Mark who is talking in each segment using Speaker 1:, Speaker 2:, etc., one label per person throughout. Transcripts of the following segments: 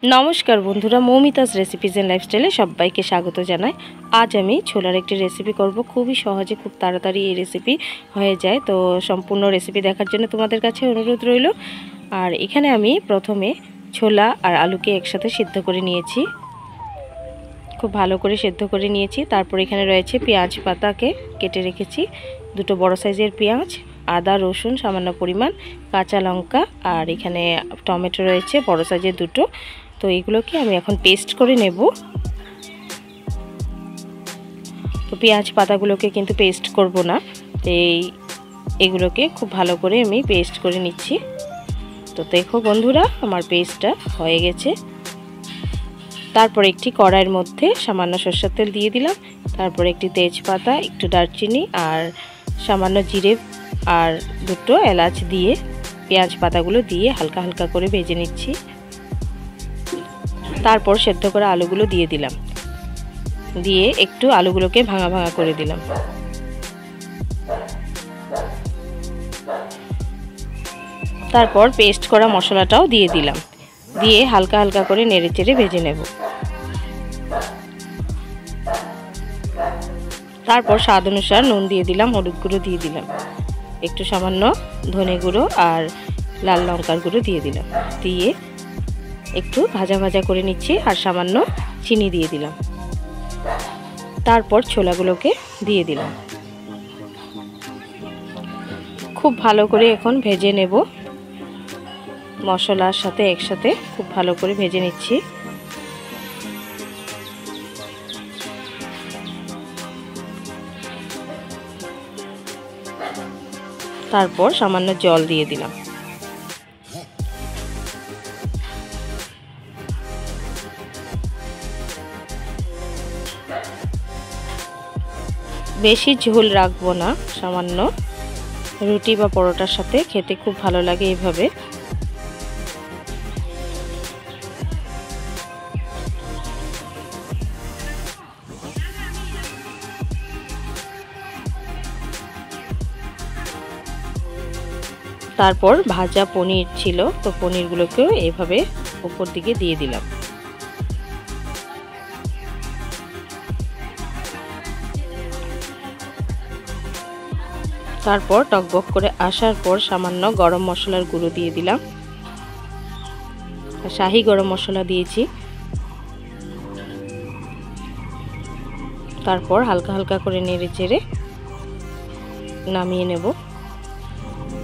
Speaker 1: नमस्कार बंधुरा मौमितास recipes and लाइफस्टाइले सबाइके स्वागत जानाई। आज आमी छोलार एक रेसिपि करब। खूबई सहजे खूब ताड़ाताड़ी ये रेसिपि हो जाए। तो सम्पूर्ण रेसिपि देखार जन्य तोमादेर काछे अनुरोध रइल। और एखाने आमी प्रथमे छोला और आलूके एकसाथे सिद्ध करे निएछि, खूब भालो करे सिद्ध करे निएछि। तारपर एखाने रयेछे पेंयाज पाताके केटे रेखेछि, दुटो बड़ साइजेर पेंयाज, आदा रसुन सामान्य परिमाण, काँचा लंका और एखाने टमेटो रयेछे बड़ साइजेर दुटो। तो एगुलोके आमी एखन पेस्ट करे नेब। तो पेंयाज पातागुलोके किन्तु पेस्ट करब ना, एगुलोके खूब भालो करे आमी पेस्ट करे निচ্ছি। तो देखो बंधुरा आमार पेस्टटा हये गेছে। तारपर एकटी कड़ाइर मध्य सामान्य सरषेर तेल दिए दिलाम, तारपर एकटी तेजपाता, एकटू दारचिनी और सामान्य जिरे और दुटो एलाच दिए पेंयाज पातागुलो दिए हालका हालका करे भेजे निচ্ছি। तारपर सेদ্ধ करा आलूगुलो दिए दिलाम, दिए एकटू आलूगुलोके भाঙা भाঙা करे दिलाम। तारपर पेस्ट करा मशलाटाओ दिए दिलाम, दिए हालका हालका करे नेड़े चेड़े भेजे नेब। तारपर स्वाद अनुसार नुन दिए दिलाम, हलुद गुঁড়ো दिए दिलाम, एकटू सामान्य धने गुঁড়ো और लाल लंकार गुঁড়ো दिए दिलाम, दिए एकटू भाजा भाजा करे निচ্ছি और सामान्य चीनी दिए दिलाम। तारपर छोलागुलोके दिए दिलाम, खूब भालो करे एखन भेजे नेब। मशलार साथे एकसाथे खूब भालो करे भेजे निচ্ছি। तारपर सामान्य जल दिए दिलाम। बेशी झोल राखबो ना, सामान्य रुटी बा परोटार साथे खेते खूब भालो लागे एइभाবে। तारपर भाजा पनीर छिलो, तो पनीरगुलोकेও এইভাবে উপর দিকে দিয়ে দিলাম। तारपर टकबक करे आसार पर सामान्य गरम मशलार गुঁড়ো दिए दिलाम, शाही गरम मशला दिएछि। तारपर हालका हालका करे नेड़े चेड़े नामिয়ে नेब।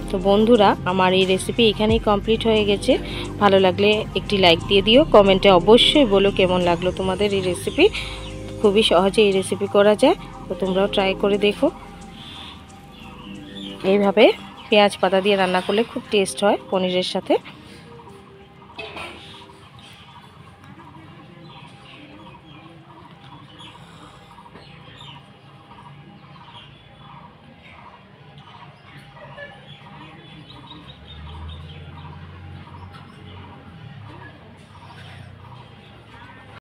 Speaker 1: तो बंधुरा आमार এই রেসিপি এখানেই কমপ্লিট হয়ে গেছে। ভালো লাগলে একটি লাইক দিয়ে দিও, কমেন্টে অবশ্যই বলো কেমন লাগলো তোমাদের এই রেসিপি। খুবই সহজে এই রেসিপি করা যায়, তো তোমরাও ট্রাই করে দেখো। এইভাবে পেঁয়াজ পাতা দিয়ে রান্না করলে খুব টেস্ট হয় পনিরের সাথে।